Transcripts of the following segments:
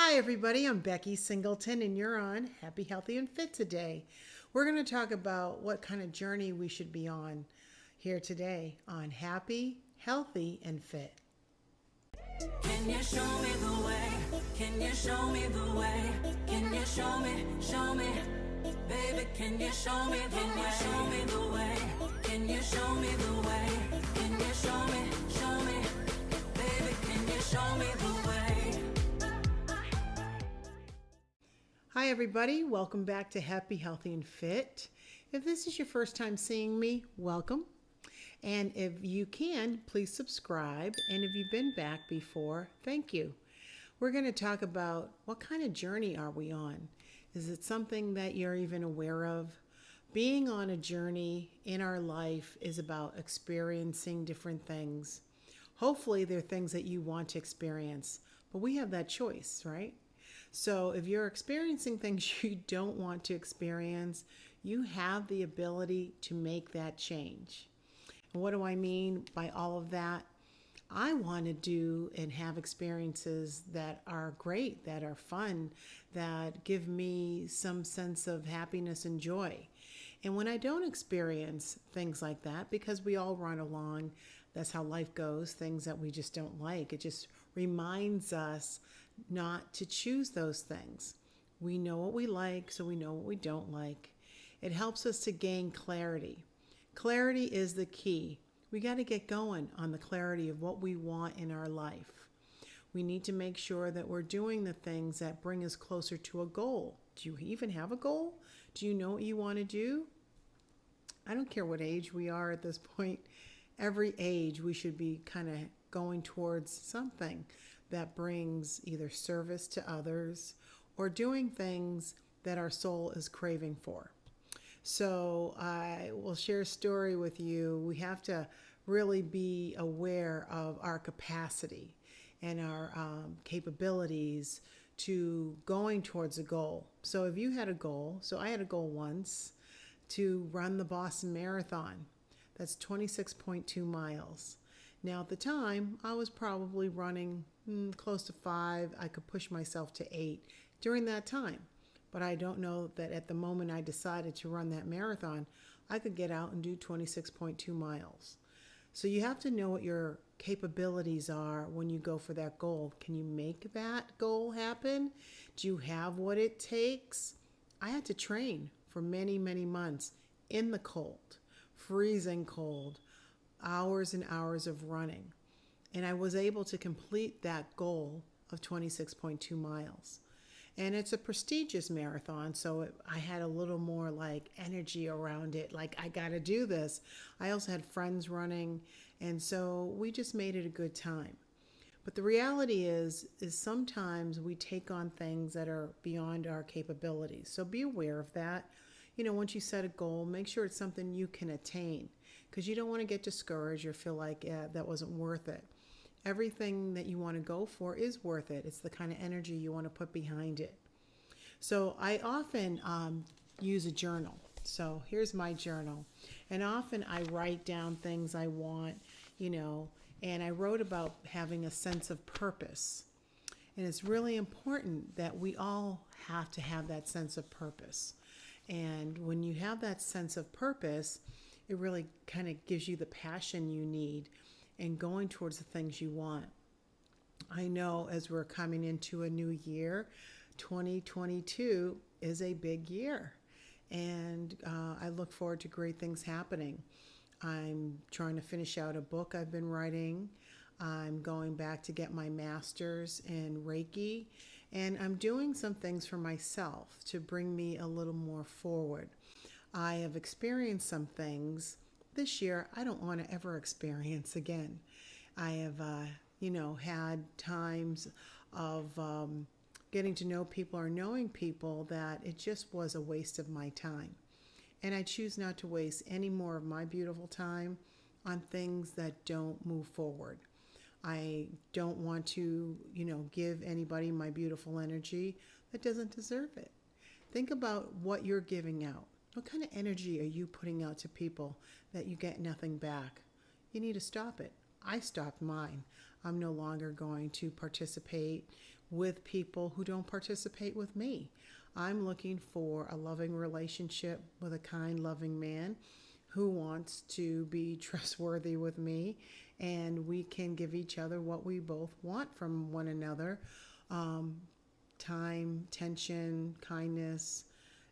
Hi everybody, I'm Becky Singleton and you're on Happy, Healthy, and Fit today. We're going to talk about what kind of journey we should be on here today on Happy, Healthy, and Fit. Can you show me the way? Can you show me the way? Can you show me, baby, can you show me the way? Can you show me the way? Can you show me the way? Can you show me, baby, can you show me the way? Hi everybody, welcome back to Happy, Healthy, and Fit. If this is your first time seeing me, welcome. And if you can, please subscribe. And if you've been back before, thank you. We're going to talk about what kind of journey are we on? Is it something that you're even aware of? Being on a journey in our life is about experiencing different things. Hopefully they're things that you want to experience, but we have that choice, right? So if you're experiencing things you don't want to experience, you have the ability to make that change. And what do I mean by all of that? I want to do and have experiences that are great, that are fun, that give me some sense of happiness and joy. And when I don't experience things like that, because we all run along, that's how life goes, things that we just don't like, it just reminds us not to choose those things. We know what we like, so we know what we don't like. It helps us to gain clarity. Clarity is the key. We got to get going on the clarity of what we want in our life. We need to make sure that we're doing the things that bring us closer to a goal. Do you even have a goal? Do you know what you want to do? I don't care what age we are at this point. Every age we should be kind of going towards something that brings either service to others or doing things that our soul is craving for. So I will share a story with you. We have to really be aware of our capacity and our capabilities to going towards a goal. So if you had a goal, so I had a goal once to run the Boston Marathon. That's 26.2 miles. Now at the time, I was probably running close to 5. I could push myself to 8 during that time. But I don't know that at the moment I decided to run that marathon, I could get out and do 26.2 miles. So you have to know what your capabilities are when you go for that goal. Can you make that goal happen? Do you have what it takes? I had to train for many, many months in the cold, freezing cold, hours and hours of running. And I was able to complete that goal of 26.2 miles. And it's a prestigious marathon, so I had a little more like energy around it, like I got to do this. I also had friends running, and so we just made it a good time. But the reality is sometimes we take on things that are beyond our capabilities. So be aware of that. You know, once you set a goal, make sure it's something you can attain, because you don't want to get discouraged or feel like that wasn't worth it. Everything that you want to go for is worth it. It's the kind of energy you want to put behind it. So I often use a journal. So here's my journal. And often I write down things I want, and I wrote about having a sense of purpose. And it's really important that we all have to have that sense of purpose. And when you have that sense of purpose, it really kind of gives you the passion you need and going towards the things you want. I know as we're coming into a new year, 2022 is a big year. And I look forward to great things happening. I'm trying to finish out a book I've been writing. I'm going back to get my master's in Reiki. And I'm doing some things for myself to bring me a little more forward. I have experienced some things this year I don't want to ever experience again. I have, had times of getting to know people or knowing people that it just was a waste of my time. And I choose not to waste any more of my beautiful time on things that don't move forward. I don't want to, give anybody my beautiful energy that doesn't deserve it. Think about what you're giving out. What kind of energy are you putting out to people that you get nothing back? You need to stop it. I stopped mine. I'm no longer going to participate with people who don't participate with me. I'm looking for a loving relationship with a kind, loving man who wants to be trustworthy with me, and we can give each other what we both want from one another. Time, attention, kindness,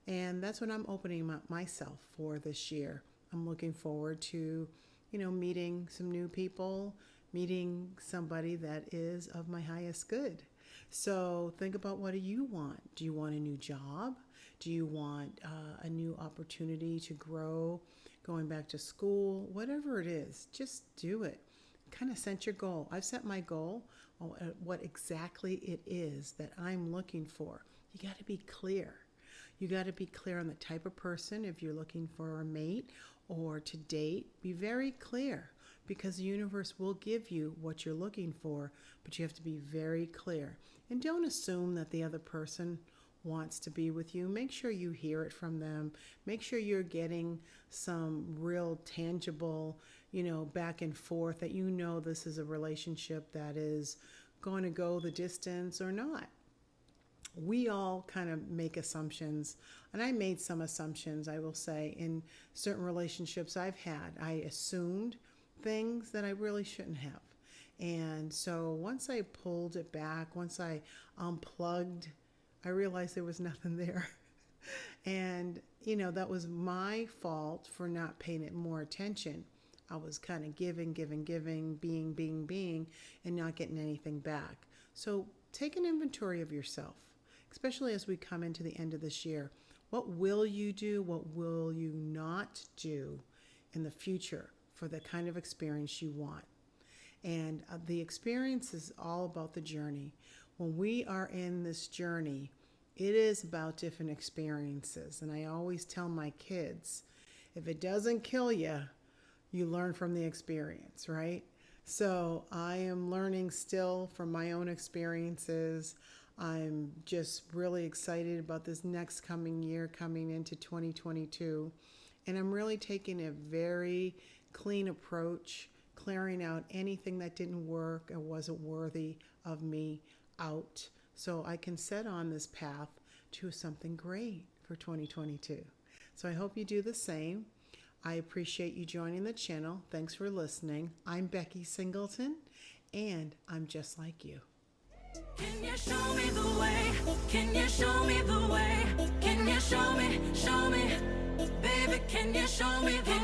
and that's what I'm opening up myself for this year. I'm looking forward to, meeting some new people, meeting somebody that is of my highest good. So think about, what do you want? Do you want a new job? Do you want a new opportunity to grow, going back to school? Whatever it is, just do it. Kind of set your goal. I've set my goal on what exactly it is that I'm looking for. You got to be clear. You got to be clear on the type of person. If you're looking for a mate or to date, be very clear, because the universe will give you what you're looking for, but you have to be very clear. And don't assume that the other person wants to be with you. Make sure you hear it from them. Make sure you're getting some real tangible, back and forth, that this is a relationship that is going to go the distance or not. We all kind of make assumptions, and I made some assumptions, I will say, in certain relationships I've had. I assumed things that I really shouldn't have. And so once I pulled it back, once I unplugged, I realized there was nothing there. And, that was my fault for not paying it more attention. I was kind of giving, being, and not getting anything back. So take an inventory of yourself, especially as we come into the end of this year. What will you do? What will you not do in the future for the kind of experience you want? And the experience is all about the journey. When we are in this journey, it is about different experiences. And I always tell my kids, if it doesn't kill you, you learn from the experience, right? So I am learning still from my own experiences. I'm just really excited about this next coming year, coming into 2022. And I'm really taking a very clean approach, clearing out anything that didn't work and wasn't worthy of me out, so I can set on this path to something great for 2022. So I hope you do the same. I appreciate you joining the channel. Thanks for listening. I'm Becky Singleton, and I'm just like you. Can you show me the way? Can you show me the way? Can you show me, baby, can you show me the